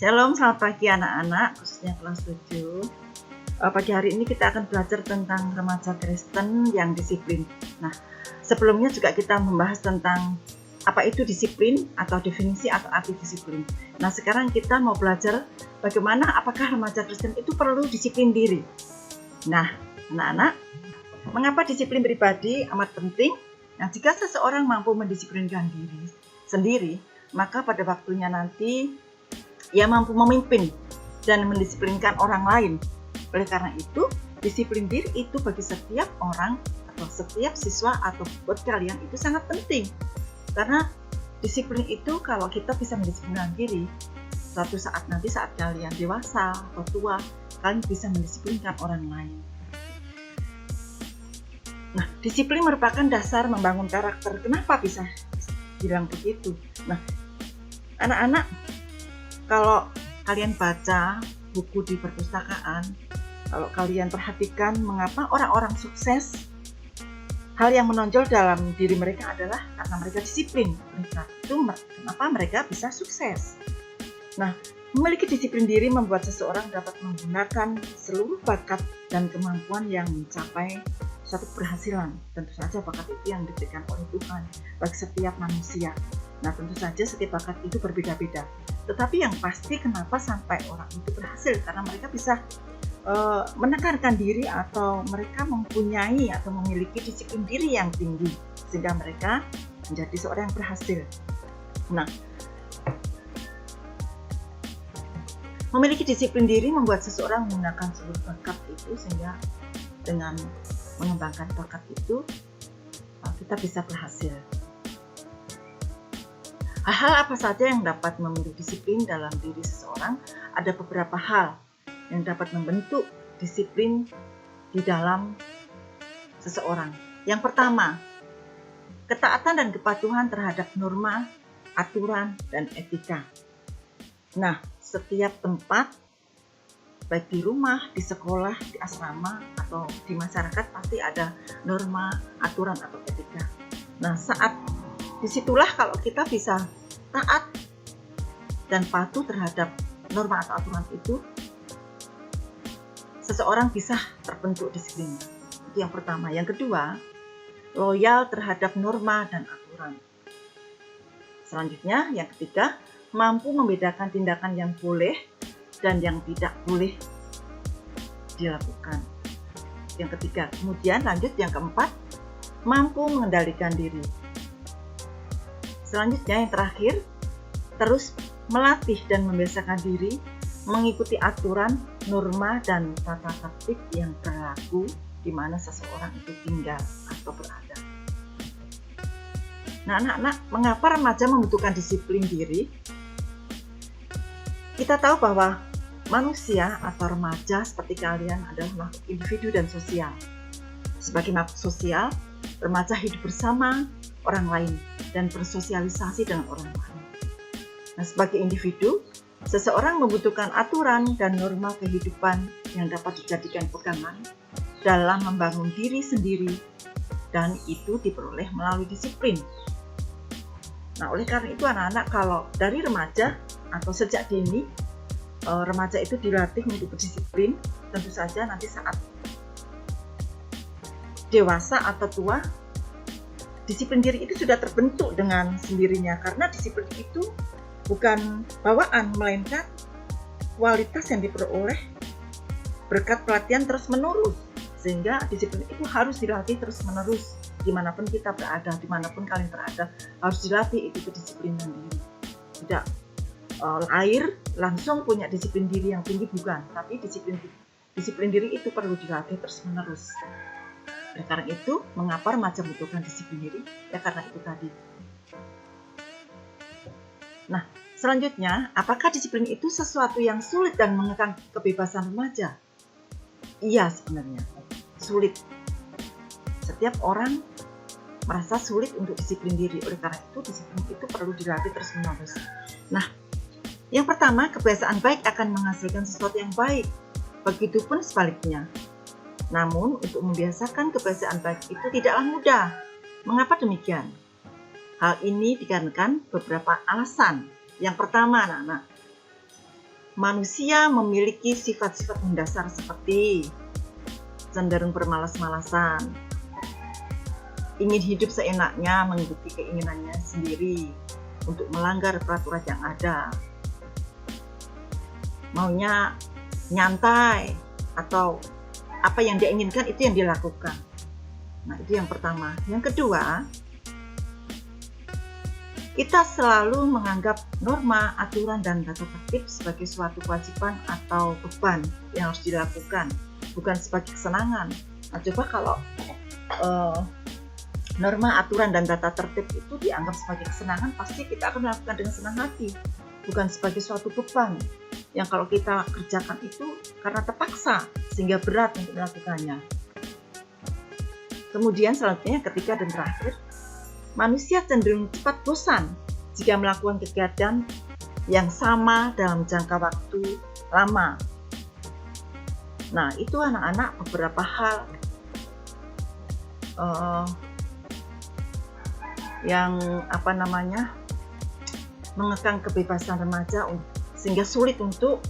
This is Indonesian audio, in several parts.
Shalom, selamat pagi anak-anak, khususnya kelas 7. Pagi hari ini kita akan belajar tentang remaja Kristen yang disiplin. Nah, sebelumnya juga kita membahas tentang apa itu disiplin atau definisi atau arti disiplin. Nah, sekarang kita mau belajar bagaimana apakah remaja Kristen itu perlu disiplin diri. Nah, anak-anak, mengapa disiplin pribadi amat penting? Nah, jika seseorang mampu mendisiplinkan diri sendiri, maka pada waktunya nanti ia mampu memimpin dan mendisiplinkan orang lain. Oleh karena itu, disiplin diri itu bagi setiap orang atau setiap siswa atau buat kalian itu sangat penting. Karena disiplin itu kalau kita bisa mendisiplinkan diri, suatu saat nanti saat kalian dewasa atau tua, kalian bisa mendisiplinkan orang lain. Nah, disiplin merupakan dasar membangun karakter. Kenapa bisa bilang begitu? Nah, anak-anak, kalau kalian baca buku di perpustakaan, kalau kalian perhatikan mengapa orang-orang sukses, hal yang menonjol dalam diri mereka adalah karena mereka disiplin. Kenapa mereka bisa sukses? Nah, memiliki disiplin diri membuat seseorang dapat menggunakan seluruh bakat dan kemampuan yang mencapai suatu keberhasilan. Tentu saja bakat itu yang diberikan oleh Tuhan bagi setiap manusia. Nah, tentu saja setiap bakat itu berbeda-beda. Tetapi yang pasti kenapa sampai orang itu berhasil, karena mereka bisa menekankan diri atau mereka mempunyai atau memiliki disiplin diri yang tinggi sehingga mereka menjadi seorang yang berhasil. Nah, memiliki disiplin diri membuat seseorang menggunakan seluruh bakat itu sehingga dengan mengembangkan bakat itu kita bisa berhasil. Hal-hal apa saja yang dapat memberi disiplin dalam diri seseorang? Ada beberapa hal yang dapat membentuk disiplin di dalam seseorang. Yang pertama, ketaatan dan kepatuhan terhadap norma, aturan, dan etika. Nah, setiap tempat, baik di rumah, di sekolah, di asrama, atau di masyarakat pasti ada norma, aturan, atau etika. Nah, saat disitulah kalau kita bisa taat dan patuh terhadap norma atau aturan itu, seseorang bisa terbentuk disiplin. Itu yang pertama. Yang kedua, loyal terhadap norma dan aturan. Selanjutnya, yang ketiga, mampu membedakan tindakan yang boleh dan yang tidak boleh dilakukan. Yang ketiga, kemudian lanjut yang keempat, mampu mengendalikan diri. Selanjutnya yang terakhir, terus melatih dan membiasakan diri mengikuti aturan, norma, dan tata tertib yang berlaku di mana seseorang itu tinggal atau berada. Nah, anak-anak, mengapa remaja membutuhkan disiplin diri? Kita tahu bahwa manusia atau remaja seperti kalian adalah makhluk individu dan sosial. Sebagai makhluk sosial, remaja hidup bersama orang lain dan bersosialisasi dengan orang lain. Nah, sebagai individu, seseorang membutuhkan aturan dan norma kehidupan yang dapat dijadikan pegangan dalam membangun diri sendiri, dan itu diperoleh melalui disiplin. Nah, oleh karena itu anak-anak, kalau dari remaja atau sejak dini, remaja itu dilatih untuk berdisiplin, tentu saja nanti saat dewasa atau tua, disiplin diri itu sudah terbentuk dengan sendirinya, karena disiplin itu bukan bawaan, melainkan kualitas yang diperoleh berkat pelatihan terus-menerus. Sehingga disiplin itu harus dilatih terus-menerus. Dimanapun kita berada, dimanapun kalian berada, harus dilatih itu kedisiplinan diri. Tidak lahir langsung punya disiplin diri yang tinggi, bukan. Tapi disiplin diri itu perlu dilatih terus-menerus. Oleh karena itu, mengapa remaja membutuhkan disiplin diri? Ya karena itu tadi. Nah, selanjutnya, apakah disiplin itu sesuatu yang sulit dan mengekang kebebasan remaja? Iya, sebenarnya sulit. Setiap orang merasa sulit untuk disiplin diri. Oleh karena itu, disiplin itu perlu dilatih terus-menerus. Nah, yang pertama, kebiasaan baik akan menghasilkan sesuatu yang baik. Begitupun sebaliknya. Namun, untuk membiasakan kebiasaan baik itu tidaklah mudah. Mengapa demikian? Hal ini dikarenakan beberapa alasan. Yang pertama, anak-anak, manusia memiliki sifat-sifat mendasar seperti cenderung bermalas-malasan, ingin hidup seenaknya mengikuti keinginannya sendiri untuk melanggar peraturan yang ada, maunya nyantai atau apa yang dia inginkan itu yang dilakukan. Nah, itu yang pertama. Yang kedua, kita selalu menganggap norma, aturan, dan tata tertib sebagai suatu kewajiban atau beban yang harus dilakukan, bukan sebagai kesenangan. Nah, coba kalau norma, aturan, dan tata tertib itu dianggap sebagai kesenangan, pasti kita akan melakukan dengan senang hati, bukan sebagai suatu beban yang kalau kita kerjakan itu karena terpaksa sehingga berat untuk melakukannya. Kemudian selanjutnya, ketiga dan terakhir, manusia cenderung cepat bosan jika melakukan kegiatan yang sama dalam jangka waktu lama. Nah, itu anak-anak beberapa hal yang mengekang kebebasan remaja sehingga sulit untuk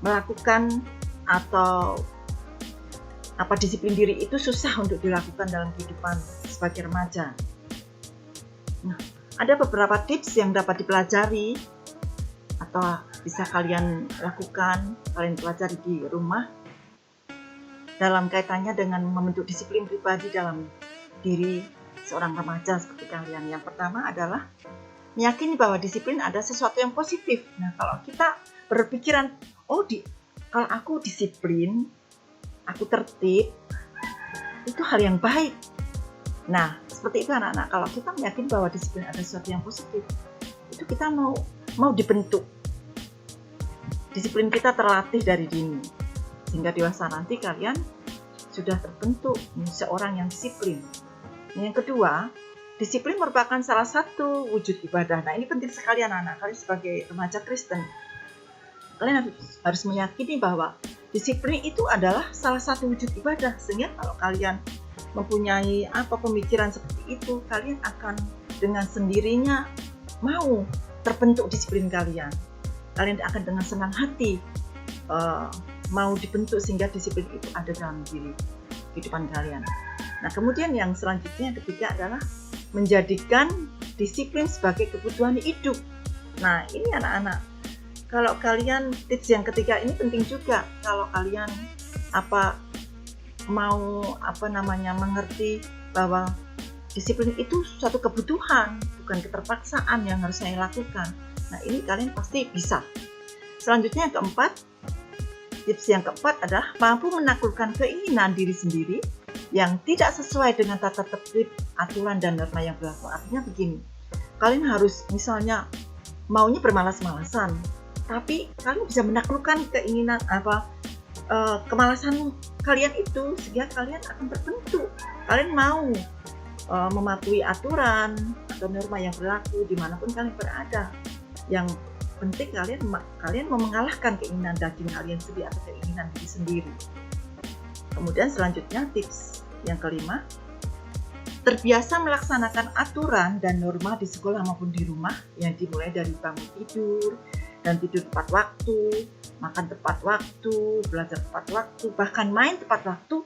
melakukan atau disiplin diri itu susah untuk dilakukan dalam kehidupan sebagai remaja. Nah, ada beberapa tips yang dapat dipelajari atau bisa kalian lakukan, kalian pelajari di rumah dalam kaitannya dengan membentuk disiplin pribadi dalam diri seorang remaja seperti kalian. Yang pertama adalah meyakini bahwa disiplin ada sesuatu yang positif. Nah, kalau kita berpikiran, kalau aku disiplin, aku tertib, itu hal yang baik. Nah, seperti itu anak-anak. Kalau kita meyakini bahwa disiplin ada sesuatu yang positif, itu kita mau dibentuk. Disiplin kita terlatih dari dini, sehingga dewasa nanti kalian sudah terbentuk seorang yang disiplin. Yang kedua, disiplin merupakan salah satu wujud ibadah. Nah, ini penting sekali anak-anak. Kalian sebagai remaja Kristen, kalian harus meyakini bahwa disiplin itu adalah salah satu wujud ibadah. Sehingga kalau kalian mempunyai pemikiran seperti itu, kalian akan dengan sendirinya mau terbentuk disiplin kalian. Kalian akan dengan senang hati mau dibentuk sehingga disiplin itu ada dalam diri kehidupan kalian. Nah, kemudian yang selanjutnya ketiga adalah menjadikan disiplin sebagai kebutuhan hidup. Nah, ini anak-anak, kalau kalian, tips yang ketiga ini penting juga. Kalau kalian mengerti bahwa disiplin itu suatu kebutuhan, bukan keterpaksaan yang harus saya lakukan. Nah, ini kalian pasti bisa. Selanjutnya yang keempat, tips yang keempat adalah mampu menaklukkan keinginan diri sendiri yang tidak sesuai dengan tata tertib, aturan, dan norma yang berlaku. Artinya begini, kalian harus misalnya maunya bermalas-malasan, tapi kalian bisa menaklukkan keinginan kemalasan kalian itu sehingga kalian akan terbentuk. Kalian mau mematuhi aturan atau norma yang berlaku dimanapun kalian berada. Yang penting kalian mau mengalahkan keinginan daging kalian sendiri atau keinginan diri sendiri. Kemudian selanjutnya tips yang kelima, terbiasa melaksanakan aturan dan norma di sekolah maupun di rumah yang dimulai dari bangun tidur dan tidur tepat waktu, makan tepat waktu, belajar tepat waktu, bahkan main tepat waktu.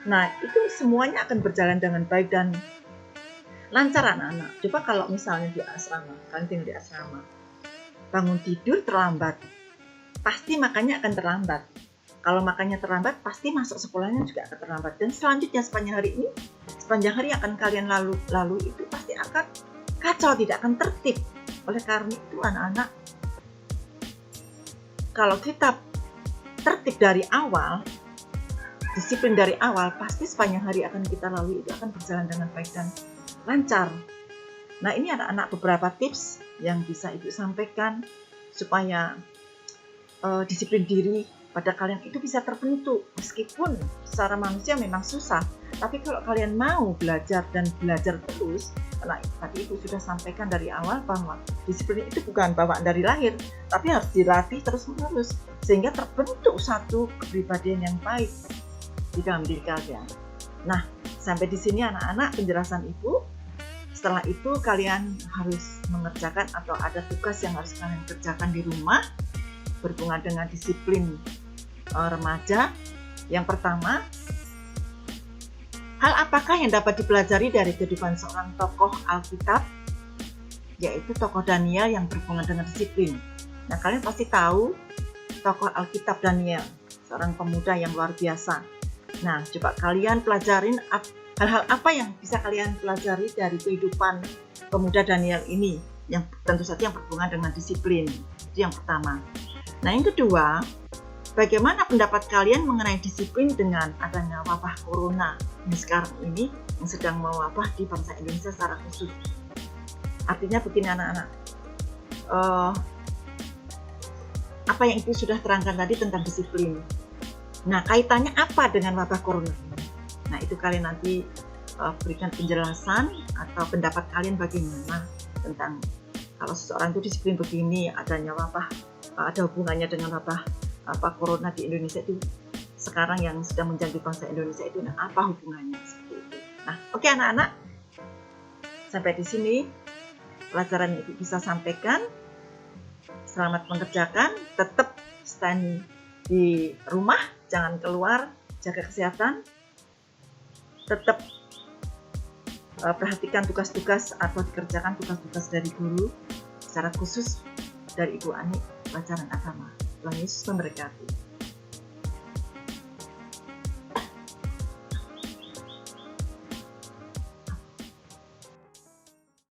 Nah, itu semuanya akan berjalan dengan baik dan lancar anak-anak. Coba kalau misalnya di asrama, kalian tinggal di asrama, bangun tidur terlambat, pasti makannya akan terlambat. Kalau makannya terlambat, pasti masuk sekolahnya juga akan terlambat. Dan selanjutnya sepanjang hari akan kalian lalu itu pasti akan kacau, tidak akan tertib. Oleh karena itu anak-anak, kalau kita tertib dari awal, disiplin dari awal, pasti sepanjang hari akan kita lalui itu akan berjalan dengan baik dan lancar. Nah, ini anak-anak beberapa tips yang bisa Ibu sampaikan supaya disiplin diri pada kalian itu bisa terbentuk. Meskipun secara manusia memang susah, tapi kalau kalian mau belajar dan belajar terus, nah, tadi Ibu sudah sampaikan dari awal bahwa disiplin itu bukan bawaan dari lahir, tapi harus dilatih terus-menerus sehingga terbentuk satu kepribadian yang baik di dalam diri kalian. Nah, sampai di sini anak-anak penjelasan Ibu. Setelah itu kalian harus mengerjakan atau ada tugas yang harus kalian kerjakan di rumah berhubungan dengan disiplin remaja. Yang pertama, hal apakah yang dapat dipelajari dari kehidupan seorang tokoh Alkitab, yaitu tokoh Daniel yang berhubungan dengan disiplin. Nah, kalian pasti tahu tokoh Alkitab Daniel, seorang pemuda yang luar biasa. Nah, coba kalian pelajarin hal-hal apa yang bisa kalian pelajari dari kehidupan pemuda Daniel ini, yang tentu saja yang berhubungan dengan disiplin. Itu yang pertama. Nah, yang kedua, bagaimana pendapat kalian mengenai disiplin dengan adanya wabah corona yang sekarang ini yang sedang mewabah di bangsa Indonesia secara khusus? Artinya begini anak-anak, apa yang Ibu sudah terangkan tadi tentang disiplin. Nah, kaitannya apa dengan wabah corona? Nah, itu kalian nanti berikan penjelasan atau pendapat kalian bagaimana tentang kalau seseorang itu disiplin begini, adanya wabah, ada hubungannya dengan wabah corona di Indonesia itu sekarang yang sedang menjangkit bangsa Indonesia itu, nah, apa hubungannya seperti itu. Nah, oke anak-anak, sampai di sini pelajaran yang Ibu bisa sampaikan. Selamat mengerjakan, tetap stand di rumah, jangan keluar, jaga kesehatan, tetap perhatikan tugas-tugas atau dikerjakan tugas-tugas dari guru, secara khusus dari Ibu Ani, pelajaran agama. Tuhan Yesus memberkati.